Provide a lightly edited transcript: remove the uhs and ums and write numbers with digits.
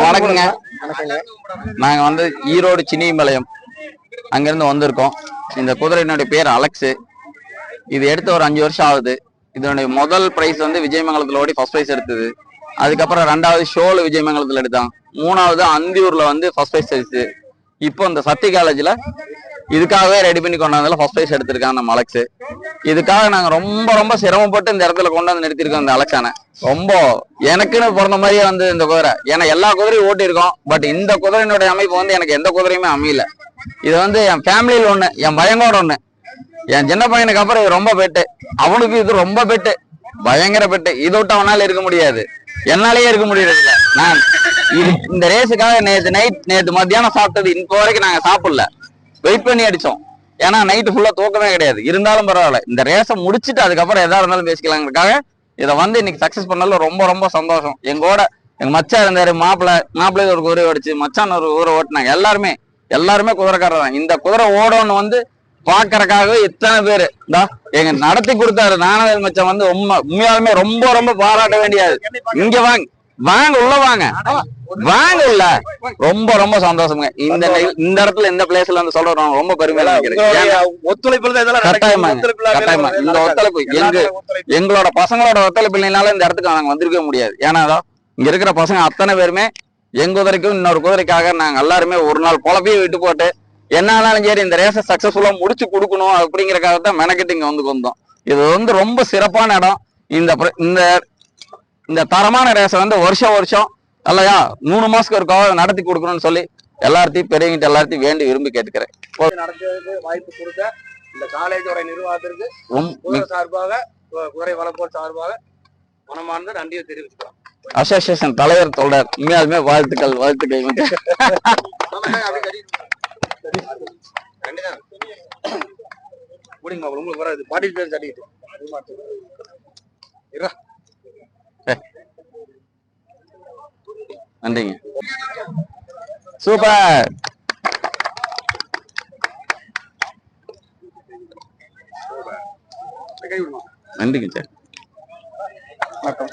வணக்கங்க. நாங்க வந்து ஈரோடு சின்னிபாளையம் அங்கிருந்து வந்திருக்கோம். இந்த குதிரையினுடைய பேர் அலெக்ஸ். இது எடுத்து ஒரு 5 வருஷம் ஆகுது. இதனுடைய முதல் பிரைஸ் வந்து விஜயமங்கலத்துல ஓடி ஃபர்ஸ்ட் பிரைஸ் எடுத்தது. அதுக்கப்புறம் 2வது ஷோல விஜயமங்கலத்துல எடுத்தான். 3வது அந்தியூர்ல வந்து ஃபர்ஸ்ட் பிரைஸ் எடுத்து. இப்போ இந்த சக்தி காலேஜ்ல இதுக்காகவே ரெடி பண்ணி கொண்டாந்ததுல ஃபர்ஸ்ட் பிரைஸ் எடுத்திருக்காங்க நம்ம அலெக்ஸ். இதுக்காக நாங்க ரொம்ப ரொம்ப சிரமப்பட்டு இந்த இடத்துல கொண்டு வந்து நிறுத்திருக்கோம் இந்த அலெக்ஸான. ரொம்ப எனக்குன்னு பிறந்த மாதிரியே வந்து இந்த குதிரை. ஏன்னா எல்லா குதிரையும் ஓட்டியிருக்கோம். பட் இந்த குதிரையினுடைய அமைப்பு வந்து எனக்கு எந்த குதிரையுமே அமையல. இது வந்து என் ஃபேமிலியில் ஒண்ணு, என் பையனோட ஒண்ணு. என் சின்ன பையனுக்கு அப்புறம் இது ரொம்ப பெட்டு. அவனுக்கு இது ரொம்ப பெட்டு, பயங்கர பெட்டு. இதை விட்டு அவனால இருக்க முடியாது, என்னாலேயே இருக்க முடியறது இல்லை. நான் இந்த ரேஸுக்காக நேற்று மத்தியானம் சாப்பிட்டது இப்போ வரைக்கும் நாங்க சாப்பிடல. வெயிட் பண்ணி அடிச்சோம். ஏன்னா நைட்டு ஃபுல்லா தூக்கமே கிடையாது. இருந்தாலும் பரவாயில்ல, இந்த ரேஸை முடிச்சுட்டு அதுக்கப்புறம் எதா இருந்தாலும் பேசிக்கலாங்கிறதுக்காக இதை வந்து இன்னைக்கு சக்சஸ் பண்ணல. ரொம்ப ரொம்ப சந்தோஷம். எங்கூட எங்க மச்சா இருந்தாரு, மாப்பிள்ளை ஒரு குதிரை ஓடிச்சு, மச்சான் ஒரு குதிரை ஓட்டினாங்க. எல்லாருமே குதிரைக்காரர் தான். இந்த குதிரை ஓடணும்னு வந்து பாக்குறதுக்காகவே இத்தனை பேரு எங்க நடத்தி கொடுத்தாரு. நானவேல் மச்சான் வந்து உண்மையாலுமே ரொம்ப ரொம்ப பாராட்ட வேண்டியது. இங்க வாங்க உள்ள வாங்க உள்ள. ரொம்ப ரொம்ப சந்தோஷங்க. இந்த இடத்துல இந்த பிளேஸ்ல வந்து சொல்றோம் ரொம்ப பெருமையா நினைக்கிறேன். கட்டாயமா இந்த ஒத்துழைப்பு எங்களோட பசங்களோட ஒத்துழைப்பு இல்லைனாலும் இந்த இடத்துக்கு நாங்க வந்திருக்க முடியாது. ஏன்னா இங்க இருக்கிற பசங்க அத்தனை பேருமே எங்க குதிரைக்கும் இன்னொரு குதிரைக்காக நாங்க எல்லாருமே ஒரு நாள் பொழப்பையும் விட்டு போட்டு என்ன ஆனாலும் சரி இந்த ரேஸை சக்சஸ்ஃபுல்லா முடிச்சு கொடுக்கணும் அப்படிங்கறக்காக தான் மெனக்கெட்டு இங்க வந்து வந்தோம். இது வந்து ரொம்ப சிறப்பான இடம். இந்த தரமான ரேஸை வந்து வருஷம் இல்லையா 3 மாசத்துக்கு ஒருக்காக நடத்தி கொடுக்கணும்னு சொல்லி எல்லாத்தையும் பெரியவங்கிட்ட எல்லாத்தையும் வேண்டி விரும்பி கேட்டுக்கிறேன். நடத்துறதுக்கு வாய்ப்பு கொடுத்த இந்த காலேஜோட நிர்வாகத்திற்கு சார்பாக குதிரை வளர்ப்போர் சார்பாக மனமார்ந்த நன்றியை தெரிவிச்சுக்கலாம். அசோசியேஷன் தலைவர் தொடர் உண்மையாலுமே வாழ்த்துக்கள். உங்களுக்கு வராது பாட்டி பேர் தட்டிட்டு நன்றிங்க. சூப்பர். நன்றிங்க சார். வணக்கம்.